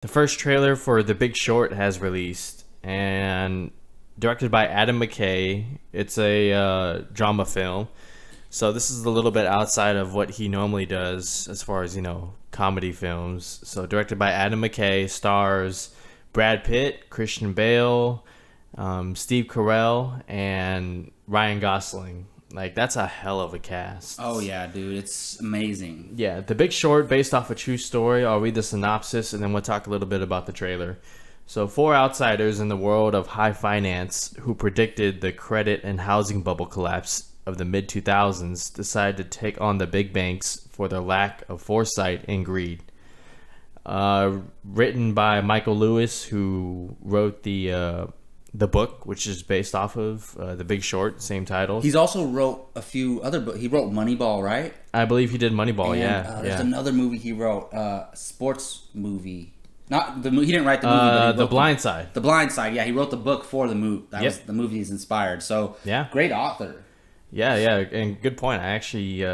The first trailer for The Big Short has released, and directed by Adam McKay. It's a drama film. So this is a little bit outside of what he normally does as far as, comedy films. So directed by Adam McKay, stars Brad Pitt, Christian Bale, Steve Carell, and Ryan Gosling. Like, that's a hell of a cast. Oh yeah, dude, it's amazing. Yeah, The Big Short, based off a true story. I'll read the synopsis and then we'll talk a little bit about the trailer. So, four outsiders in the world of high finance who predicted the credit and housing bubble collapse of the mid 2000s decide to take on the big banks for their lack of foresight and greed. Written by Michael Lewis, who wrote the book, which is based off of The Big Short, same title. He's also wrote a few other books. He wrote Moneyball, right? I believe he did Moneyball. And, there's another movie he wrote, sports movie. Not the movie. He didn't write the movie. But he wrote The Blind Side. The Blind Side. Yeah, he wrote the book for the movie. That was the movie he's inspired. So yeah, great author. Yeah, and good point. I actually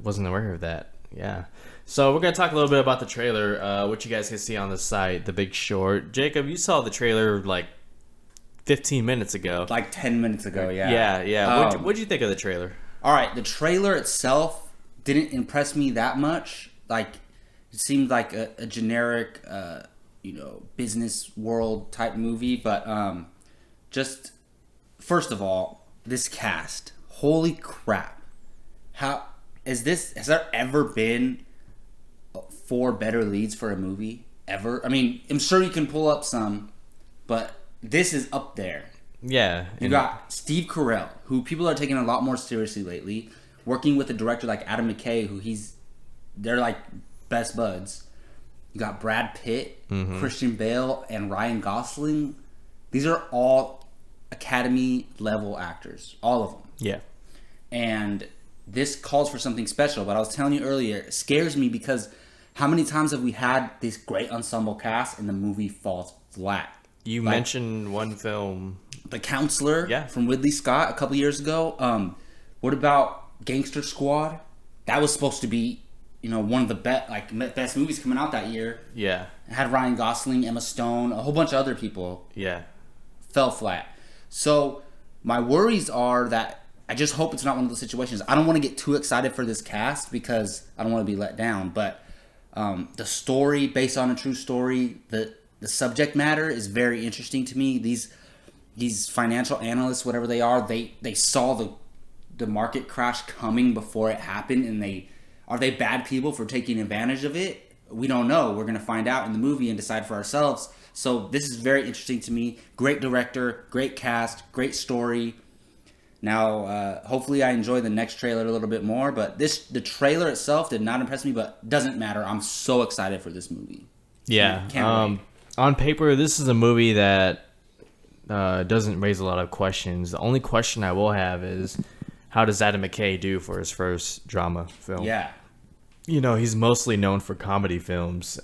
wasn't aware of that. Yeah. So we're gonna talk a little bit about the trailer, which you guys can see on the site, The Big Short. Jacob, you saw the trailer like 15 minutes ago. Like 10 minutes ago, yeah. Yeah. What'd you think of the trailer? All right, the trailer itself didn't impress me that much. Like, it seemed like a generic, business world type movie. But just, first of all, this cast. Holy crap. Has there ever been 4 better leads for a movie? Ever? I mean, I'm sure you can pull up some, but this is up there. Yeah. You got Steve Carell, who people are taking a lot more seriously lately, working with a director like Adam McKay, they're like best buds. You got Brad Pitt, Christian Bale, and Ryan Gosling. These are all Academy level actors, all of them. Yeah. And this calls for something special, but I was telling you earlier, it scares me because how many times have we had this great ensemble cast and the movie falls flat? You mentioned one film, The Counselor, from Ridley Scott a couple years ago. What about Gangster Squad? That was supposed to be, one of the best movies coming out that year. Yeah. It had Ryan Gosling, Emma Stone, a whole bunch of other people. Yeah. Fell flat. So my worries are that I just hope it's not one of those situations. I don't want to get too excited for this cast because I don't want to be let down. But the story, based on a true story, the subject matter is very interesting to me. These financial analysts, whatever they are, they saw the market crash coming before it happened, and are they bad people for taking advantage of it? We don't know. We're going to find out in the movie and decide for ourselves. So this is very interesting to me. Great director, great cast, great story. Now, hopefully I enjoy the next trailer a little bit more, but the trailer itself did not impress me, but doesn't matter. I'm so excited for this movie. Yeah. Can't wait. On paper, this is a movie that doesn't raise a lot of questions. The only question I will have is, how does Adam McKay do for his first drama film? Yeah. He's mostly known for comedy films.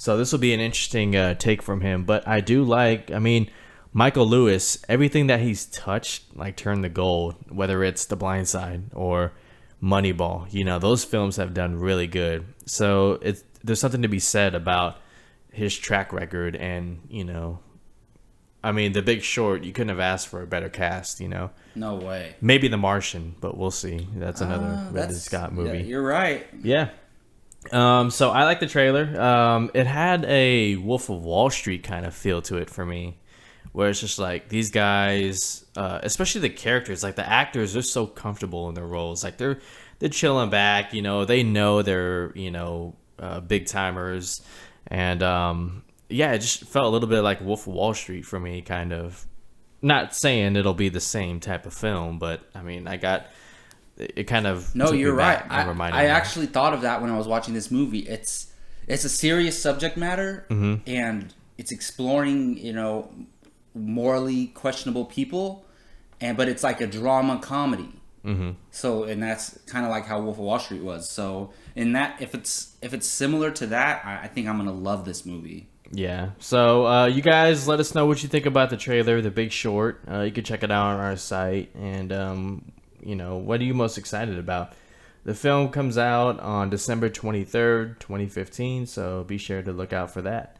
So this will be an interesting take from him. But I do Michael Lewis, everything that he's touched, turned to gold, whether it's The Blind Side or Moneyball. Those films have done really good. So there's something to be said about his track record, and The Big Short, you couldn't have asked for a better cast. No way. Maybe The Martian, but we'll see. That's another Ridley Scott movie. Yeah, you're right. Yeah. So I like the trailer. It had a Wolf of Wall Street kind of feel to it for me, where it's just like these guys, especially the characters, like the actors, they're so comfortable in their roles. Like they're chilling back. They know they're big timers. And it just felt a little bit like Wolf of Wall Street for me, kind of. Not saying it'll be the same type of film, but I got it kind of. No, you're right. I actually thought of that when I was watching this movie. It's a serious subject matter, and it's exploring morally questionable people, but it's like a drama comedy. So, and that's kind of like how Wolf of Wall Street was. So, in that, if it's similar to that, I think I'm gonna love this movie. Yeah. So, you guys, let us know what you think about the trailer, The Big Short. You can check it out on our site. And what are you most excited about? The film comes out on December 23rd, 2015. So be sure to look out for that.